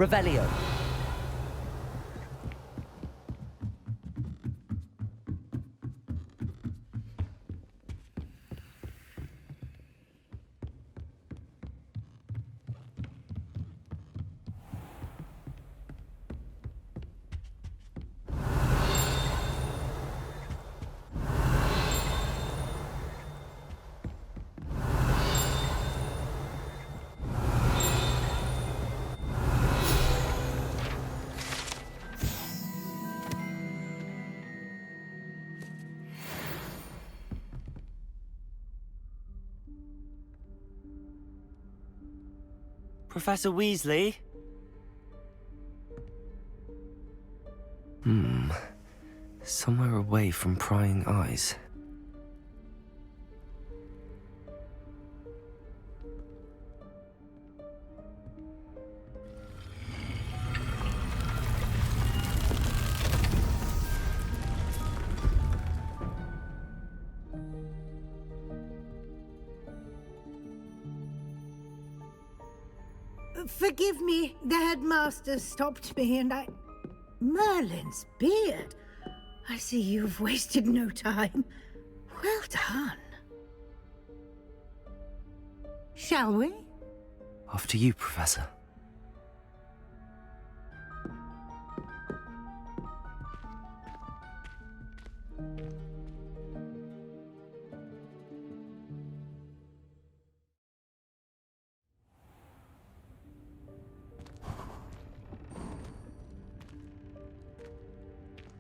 Revelio. Professor Weasley? Somewhere away from prying eyes. Forgive me, the headmaster stopped me and I... Merlin's beard. I see you've wasted no time. Well done. Shall we? After you, Professor.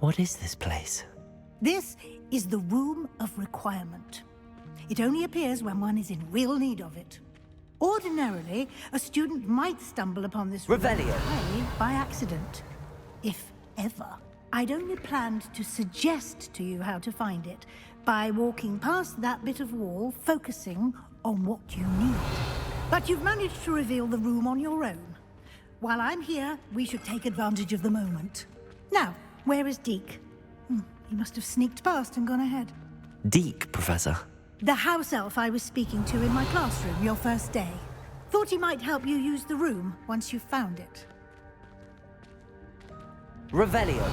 What is this place? This is the Room of Requirement. It only appears when one is in real need of it. Ordinarily, a student might stumble upon this room by accident, if ever. I'd only planned to suggest to you how to find it by walking past that bit of wall, focusing on what you need. But you've managed to reveal the room on your own. While I'm here, we should take advantage of the moment. Now, where is Deke? He must have sneaked past and gone ahead. Deke, Professor. The house elf I was speaking to in my classroom your first day. Thought he might help you use the room once you found it. Revelio.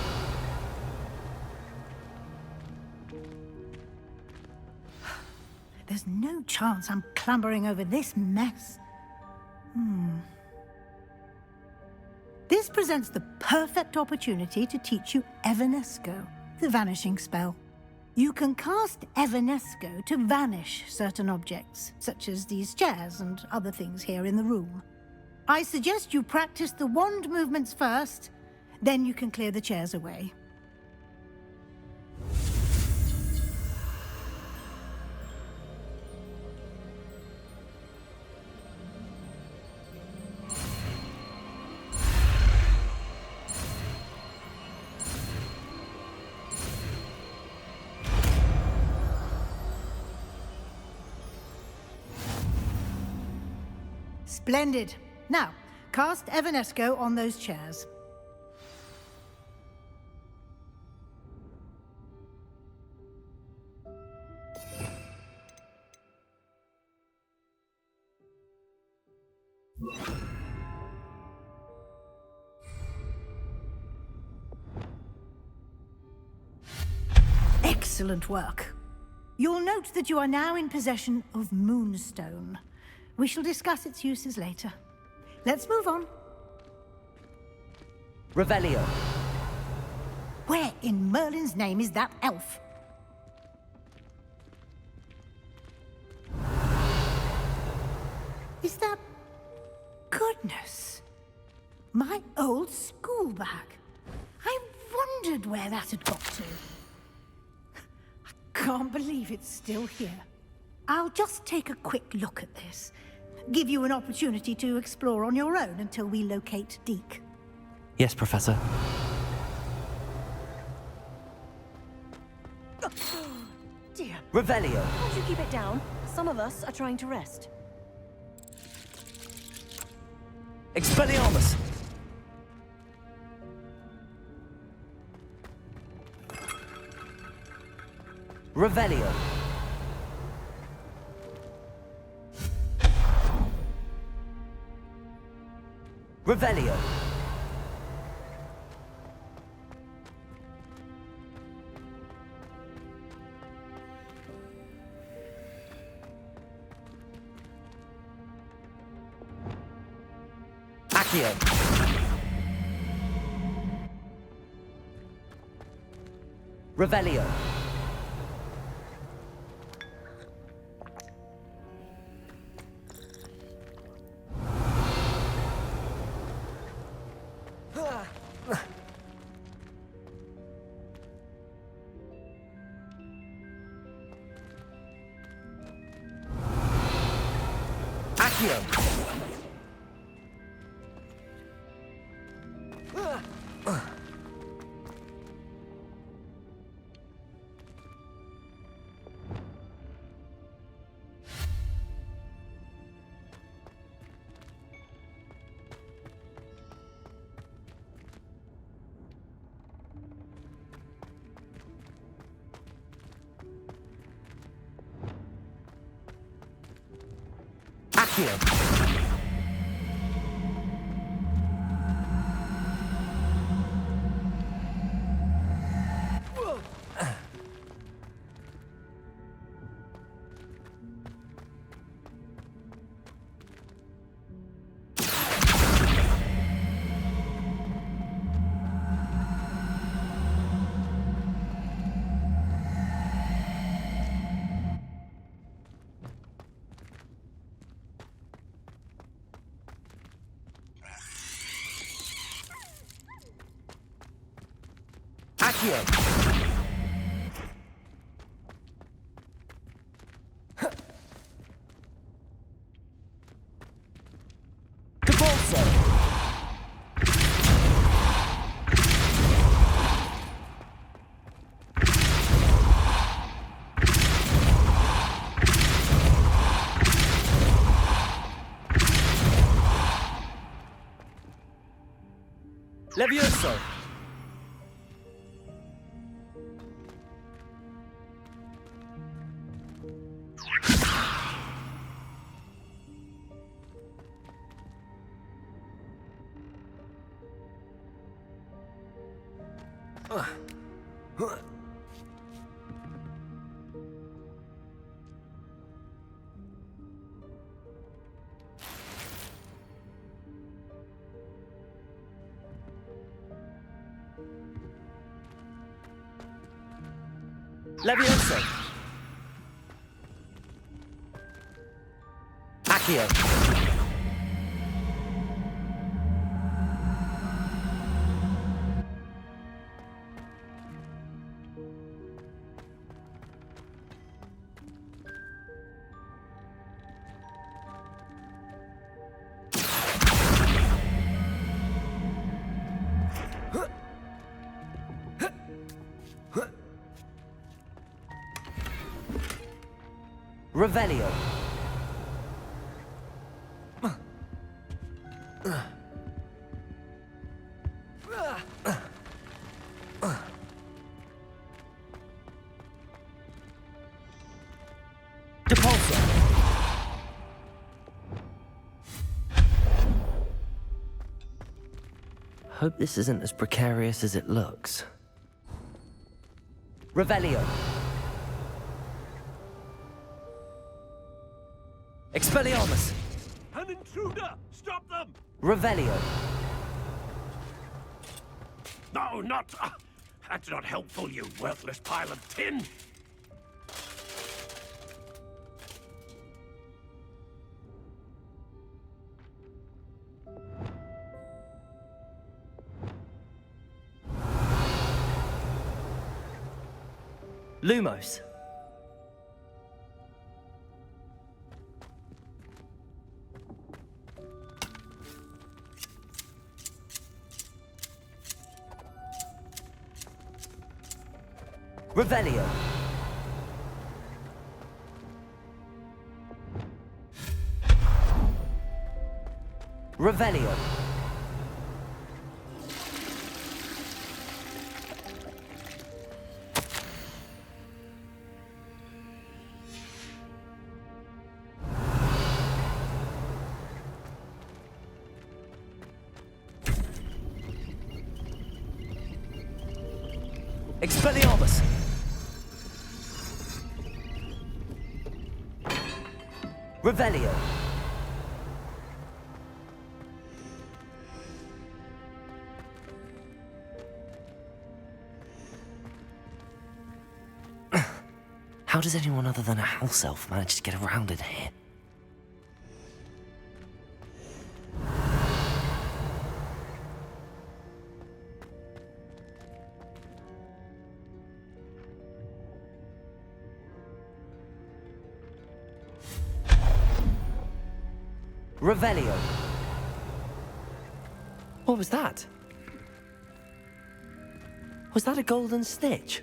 There's no chance I'm clambering over this mess. This presents the perfect opportunity to teach you Evanesco, the vanishing spell. You can cast Evanesco to vanish certain objects, such as these chairs and other things here in the room. I suggest you practice the wand movements first, then you can clear the chairs away. Splendid. Now, cast Evanesco on those chairs. Excellent work. You'll note that you are now in possession of Moonstone. We shall discuss its uses later. Let's move on. Revelio. Where in Merlin's name is that elf? Is that... Goodness. My old school bag. I wondered where that had got to. I can't believe it's still here. I'll just take a quick look at this. Give you an opportunity to explore on your own until we locate Deke. Yes, Professor. Dear. Revelio. Can't you keep it down? Some of us are trying to rest. Expelliarmus. Revelio. Revelio. Accio. Revelio. Accio. Accio. Accio. Debolso. Levioso. Levioso. Accio. Revelio. Depulso. Hope this isn't as precarious as it looks. Revelio. Expelliarmus! An intruder! Stop them! Revelio. No, not... that's not helpful, you worthless pile of tin! Lumos. Revelio. Revelio. Expelliarmus! Revelio. How does anyone other than a house elf manage to get around in here? Revelio. What was that? Was that a golden snitch?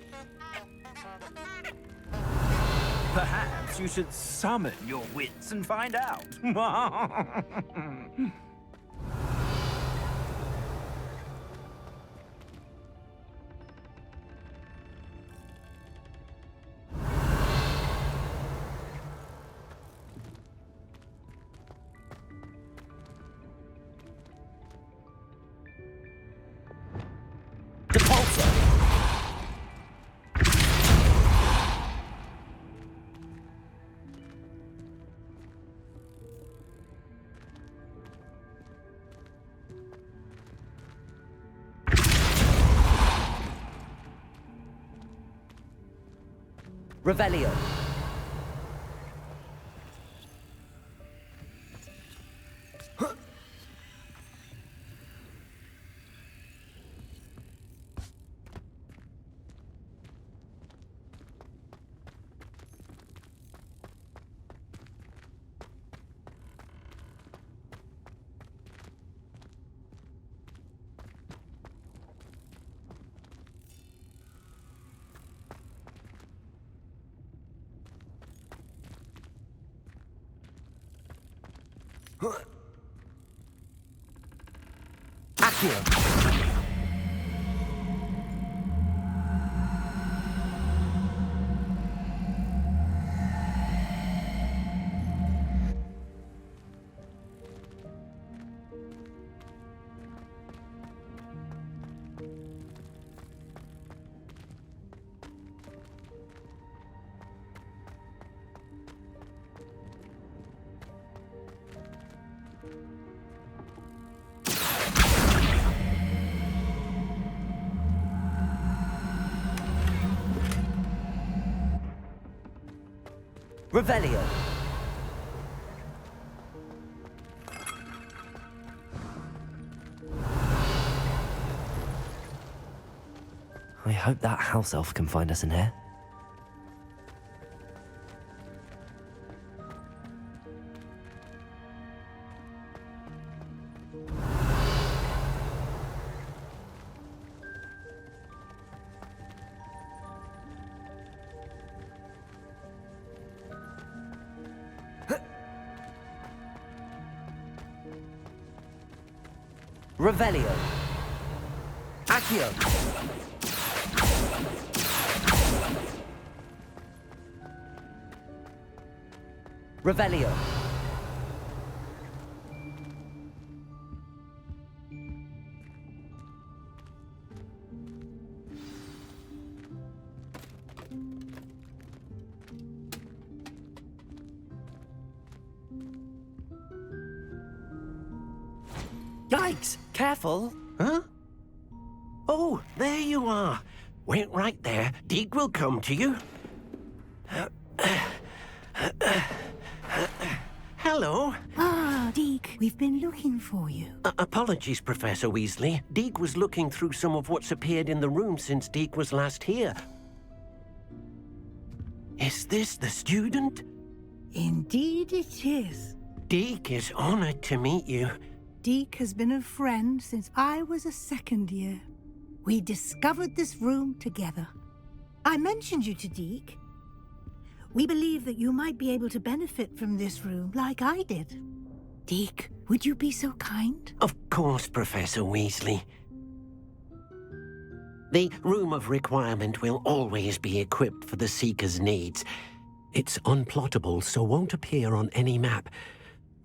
Perhaps you should summon your wits and find out. Revelio. Accio. Revelio. I hope that house elf can find us in here. Revelio. Accio. Revelio. Yikes! Careful! Huh? Oh, there you are. Wait right there. Deek will come to you. Hello. Ah, Deek, we've been looking for you. Apologies, Professor Weasley. Deek was looking through some of what's appeared in the room since Deek was last here. Is this the student? Indeed it is. Deek is honored to meet you. Deek has been a friend since I was a second year. We discovered this room together. I mentioned you to Deek. We believe that you might be able to benefit from this room like I did. Deek, would you be so kind? Of course, Professor Weasley. The Room of Requirement will always be equipped for the Seeker's needs. It's unplottable, so won't appear on any map.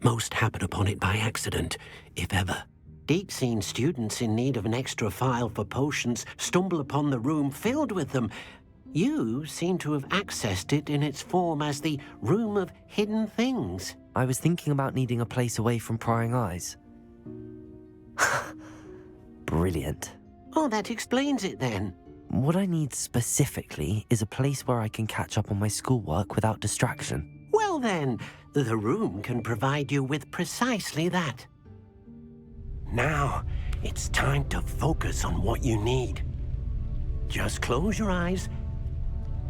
Most happen upon it by accident, if ever. Deek's seen students in need of an extra file for potions stumble upon the room filled with them. You seem to have accessed it in its form as the Room of Hidden Things. I was thinking about needing a place away from prying eyes. Brilliant. Oh, that explains it then. What I need specifically is a place where I can catch up on my schoolwork without distraction. Well then, the room can provide you with precisely that. Now, it's time to focus on what you need. Just close your eyes.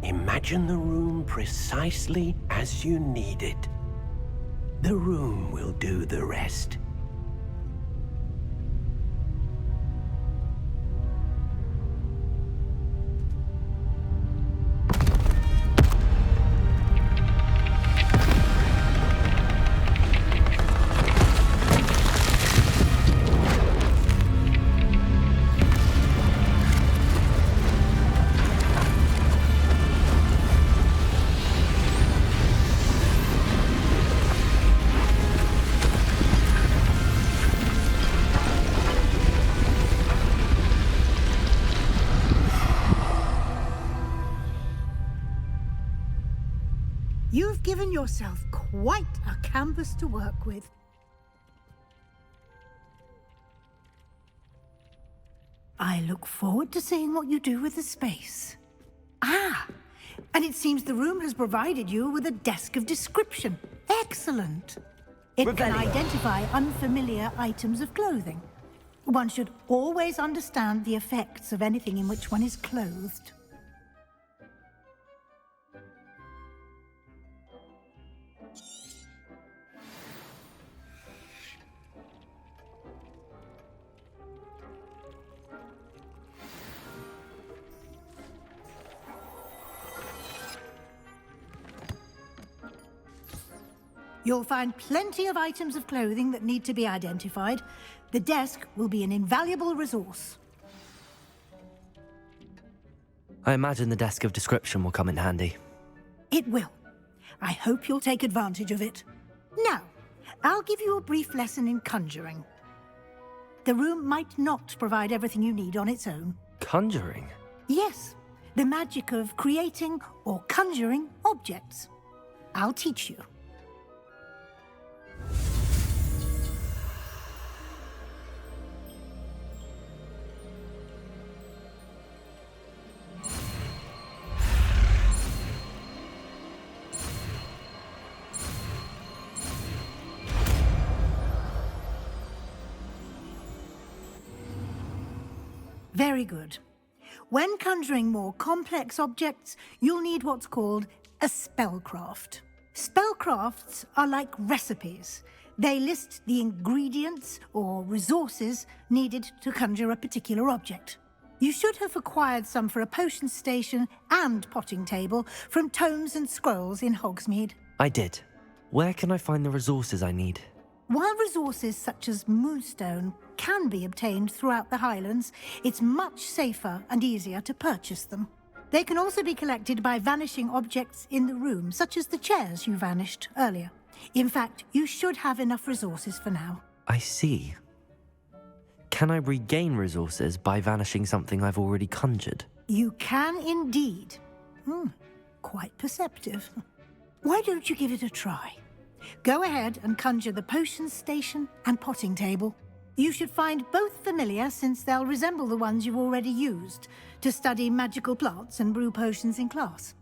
Imagine the room precisely as you need it. The room will do the rest. You've given yourself quite a canvas to work with. I look forward to seeing what you do with the space. Ah, and it seems the room has provided you with a desk of description. Excellent. It can identify unfamiliar items of clothing. One should always understand the effects of anything in which one is clothed. You'll find plenty of items of clothing that need to be identified. The desk will be an invaluable resource. I imagine the desk of description will come in handy. It will. I hope you'll take advantage of it. Now, I'll give you a brief lesson in conjuring. The room might not provide everything you need on its own. Conjuring? Yes, the magic of creating or conjuring objects. I'll teach you. Very good. When conjuring more complex objects, you'll need what's called a spellcraft. Spellcrafts are like recipes. They list the ingredients or resources needed to conjure a particular object. You should have acquired some for a potion station and potting table from tomes and scrolls in Hogsmeade. I did. Where can I find the resources I need? While resources such as moonstone can be obtained throughout the Highlands, it's much safer and easier to purchase them. They can also be collected by vanishing objects in the room, such as the chairs you vanished earlier. In fact, you should have enough resources for now. I see. Can I regain resources by vanishing something I've already conjured? You can indeed. Quite perceptive. Why don't you give it a try? Go ahead and conjure the potion station and potting table. You should find both familiar, since they'll resemble the ones you've already used to study magical plants and brew potions in class.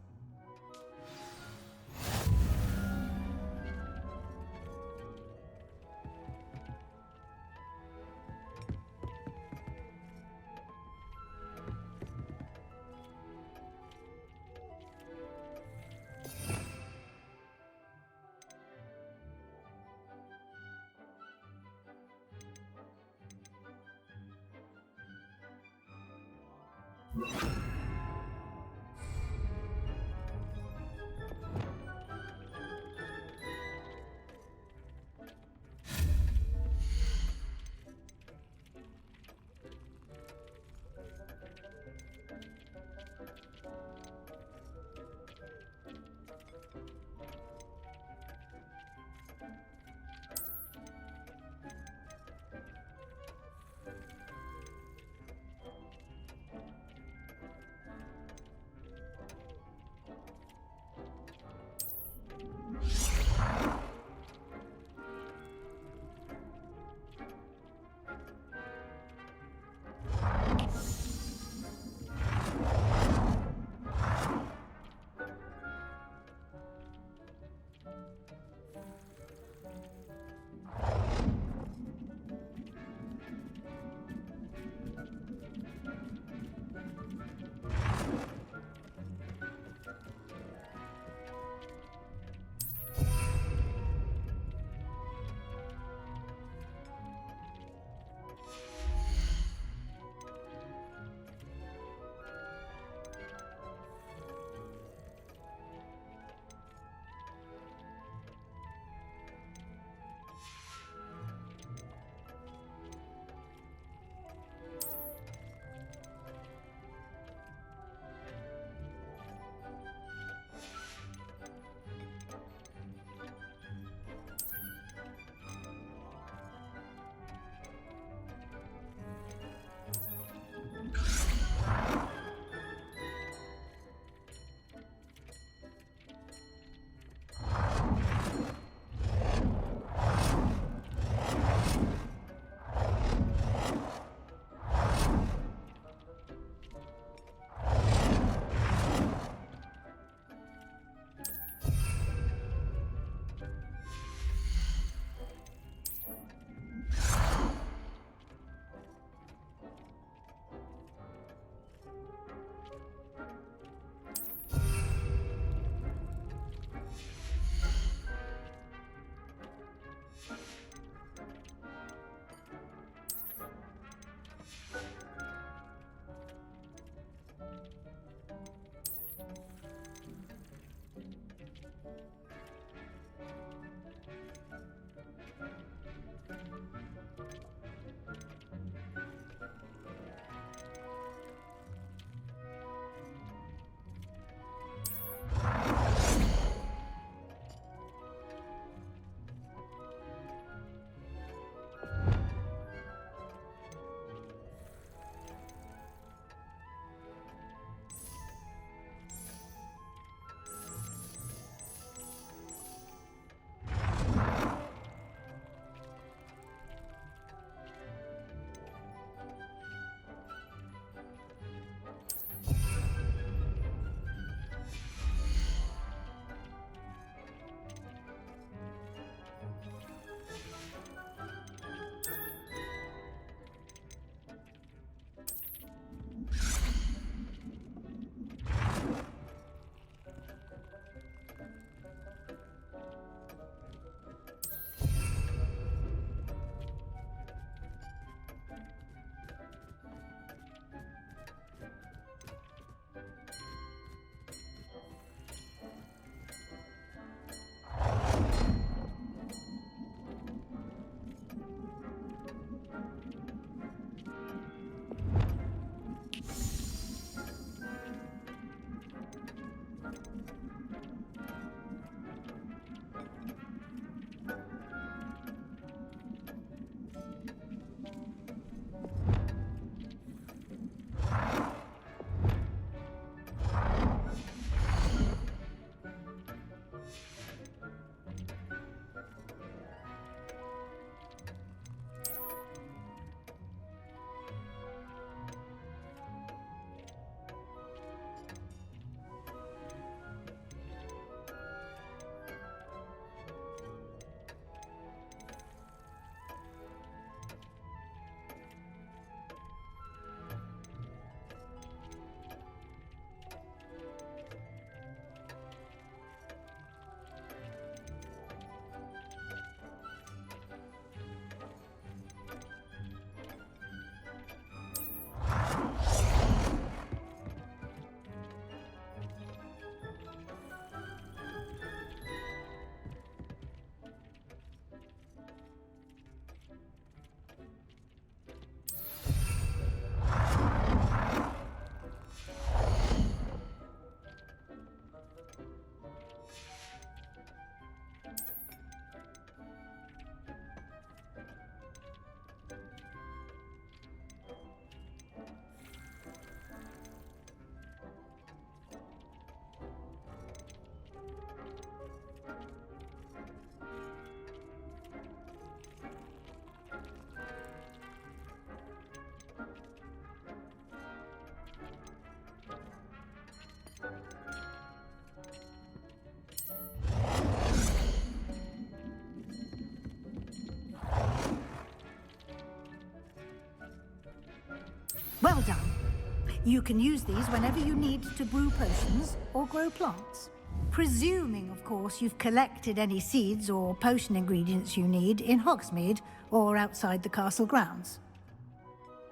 You can use these whenever you need to brew potions or grow plants. Presuming, of course, you've collected any seeds or potion ingredients you need in Hogsmeade or outside the castle grounds.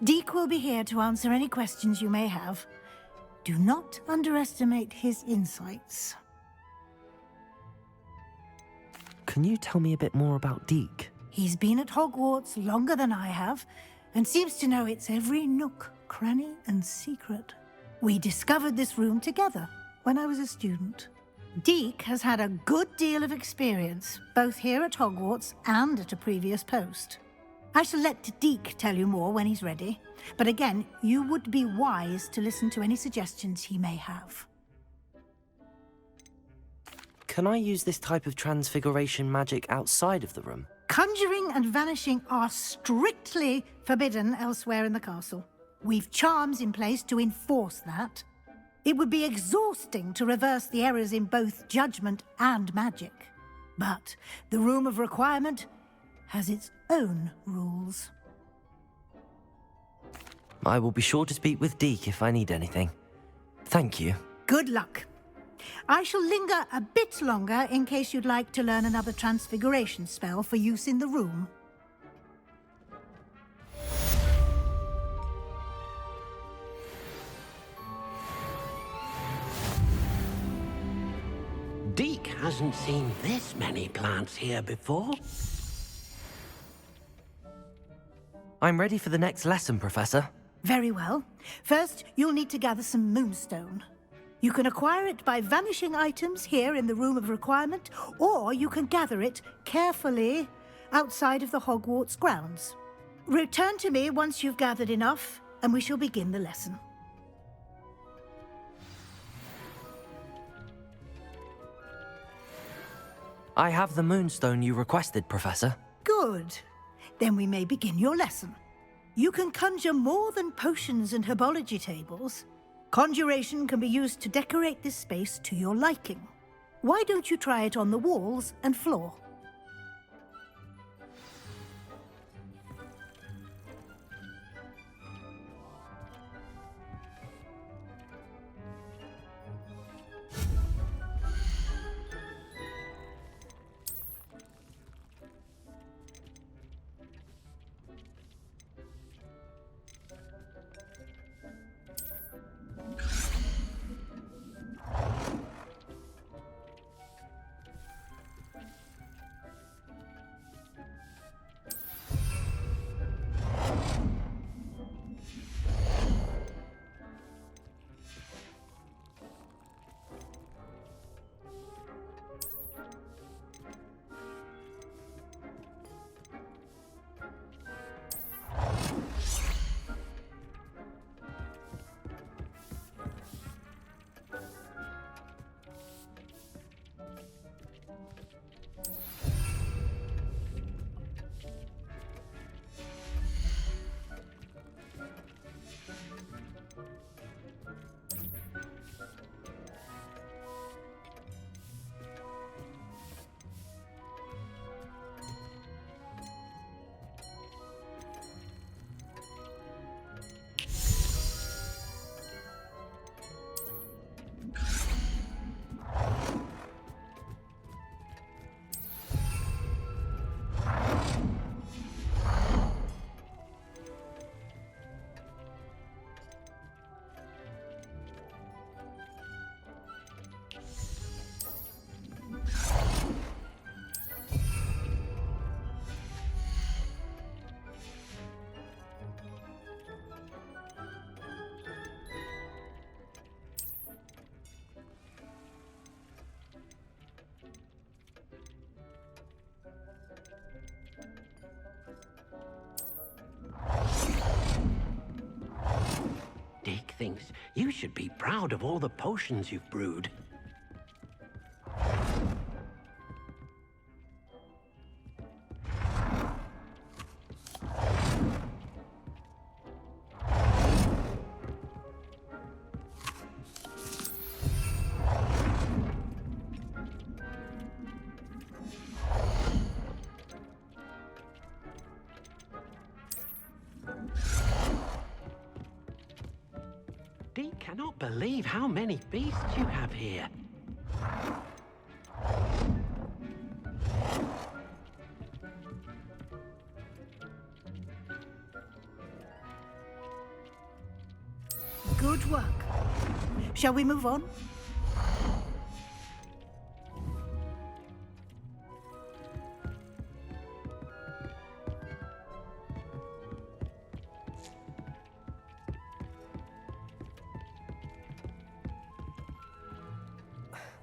Deek will be here to answer any questions you may have. Do not underestimate his insights. Can you tell me a bit more about Deek? He's been at Hogwarts longer than I have, and seems to know its every nook, cranny, and secret. We discovered this room together when I was a student. Deek has had a good deal of experience, both here at Hogwarts and at a previous post. I shall let Deek tell you more when he's ready, but again, you would be wise to listen to any suggestions he may have. Can I use this type of transfiguration magic outside of the room? Conjuring and vanishing are strictly forbidden elsewhere in the castle. We've charms in place to enforce that. It would be exhausting to reverse the errors in both judgment and magic. But the Room of Requirement has its own rules. I will be sure to speak with Deek if I need anything. Thank you. Good luck. I shall linger a bit longer in case you'd like to learn another transfiguration spell for use in the room. Deek hasn't seen this many plants here before. I'm ready for the next lesson, Professor. Very well. First, you'll need to gather some moonstone. You can acquire it by vanishing items here in the Room of Requirement, or you can gather it carefully outside of the Hogwarts grounds. Return to me once you've gathered enough, and we shall begin the lesson. I have the moonstone you requested, Professor. Good. Then we may begin your lesson. You can conjure more than potions and herbology tables. Conjuration can be used to decorate this space to your liking. Why don't you try it on the walls and floor? Deek thinks you should be proud of all the potions you've brewed. cannot believe how many beasts you have here. Good work. Shall we move on?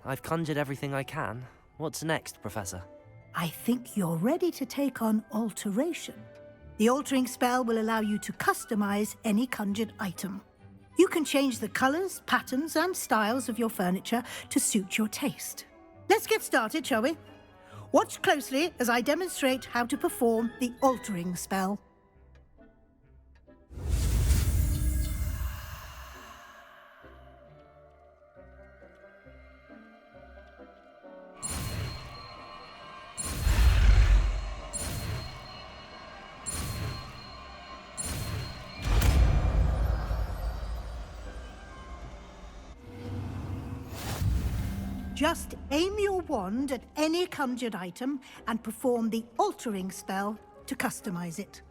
I've conjured everything I can. What's next, Professor? I think you're ready to take on alteration. The altering spell will allow you to customize any conjured item. You can change the colors, patterns, and styles of your furniture to suit your taste. Let's get started, shall we? Watch closely as I demonstrate how to perform the altering spell. Just aim your wand at any conjured item and perform the altering spell to customize it.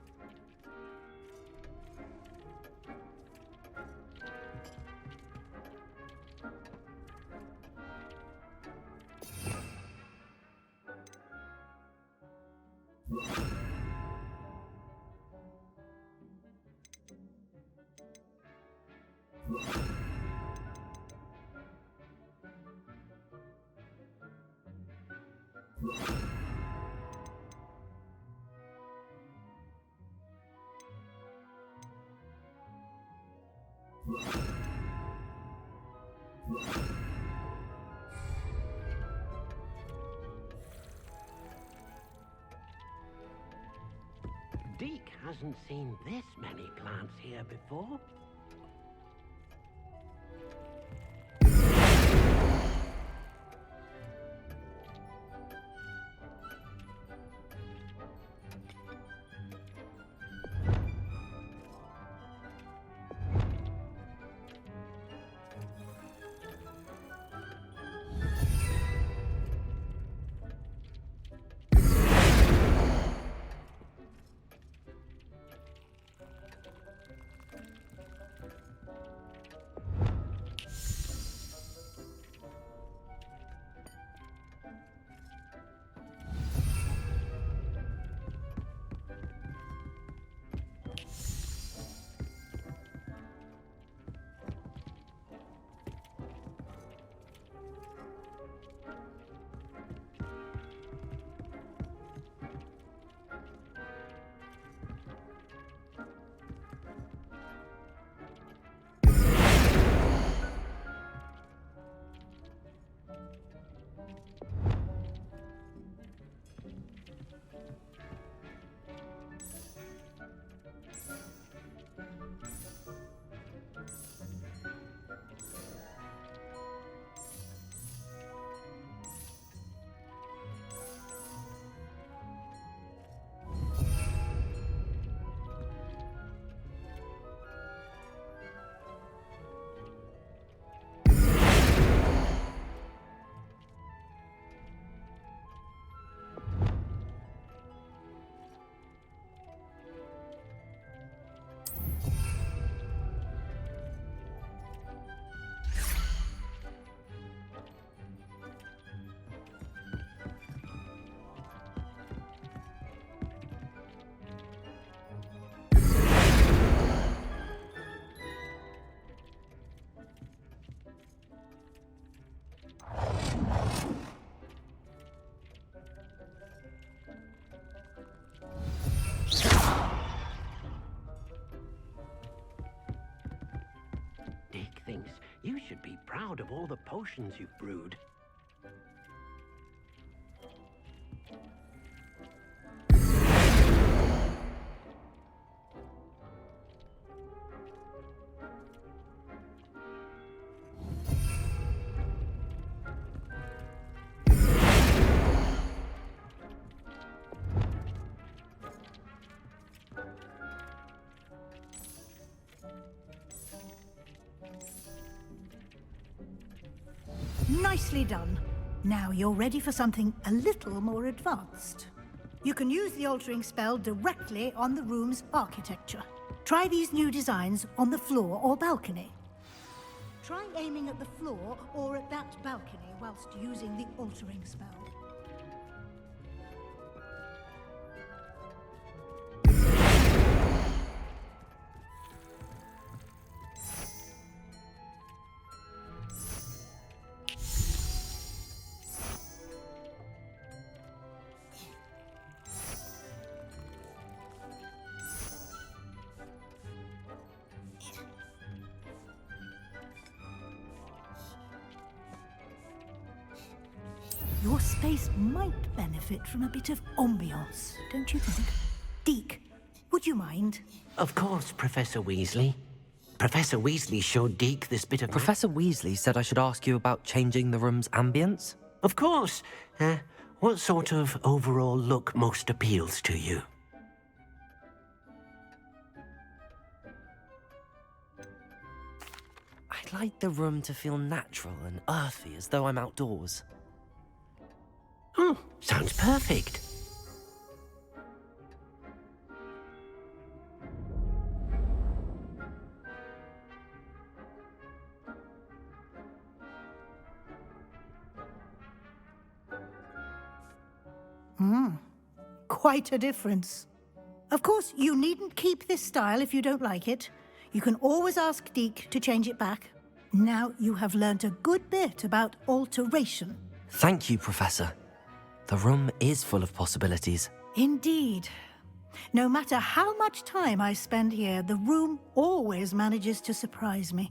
Deke hasn't seen this many plants here before. Thinks you should be proud of all the potions you've brewed. Nicely done. Now you're ready for something a little more advanced. You can use the altering spell directly on the room's architecture. Try these new designs on the floor or balcony. Try aiming at the floor or at that balcony whilst using the altering spell. Your space might benefit from a bit of ambiance, don't you think? Deke, would you mind? Of course, Professor Weasley. Professor Weasley showed Deke this bit of... Professor Weasley said I should ask you about changing the room's ambience? Of course. What sort of overall look most appeals to you? I'd like the room to feel natural and earthy, as though I'm outdoors. Oh, sounds perfect. Quite a difference. Of course, you needn't keep this style if you don't like it. You can always ask Deke to change it back. Now you have learnt a good bit about alteration. Thank you, Professor. The room is full of possibilities. Indeed. No matter how much time I spend here, the room always manages to surprise me.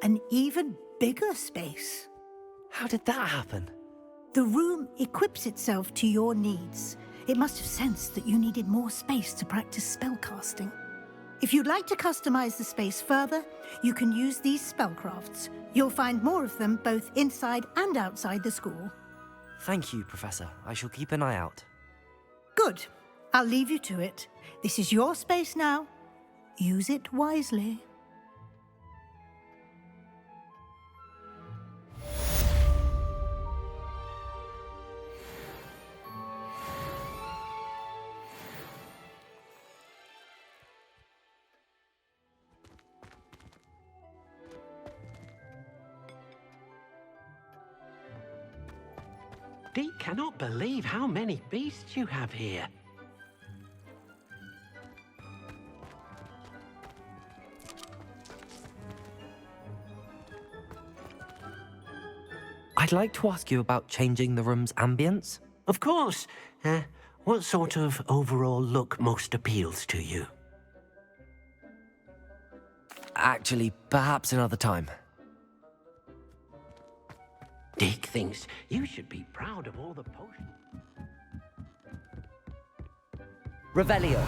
An even bigger space. How did that happen? The room equips itself to your needs. It must have sensed that you needed more space to practice spellcasting. If you'd like to customize the space further, you can use these spellcrafts. You'll find more of them both inside and outside the school. Thank you, Professor. I shall keep an eye out. Good. I'll leave you to it. This is your space now. Use it wisely. Deke cannot believe how many beasts you have here. I'd like to ask you about changing the room's ambience. Of course. What sort of overall look most appeals to you? Actually, perhaps another time. Deke thinks you should be proud of all the potions. Revelio.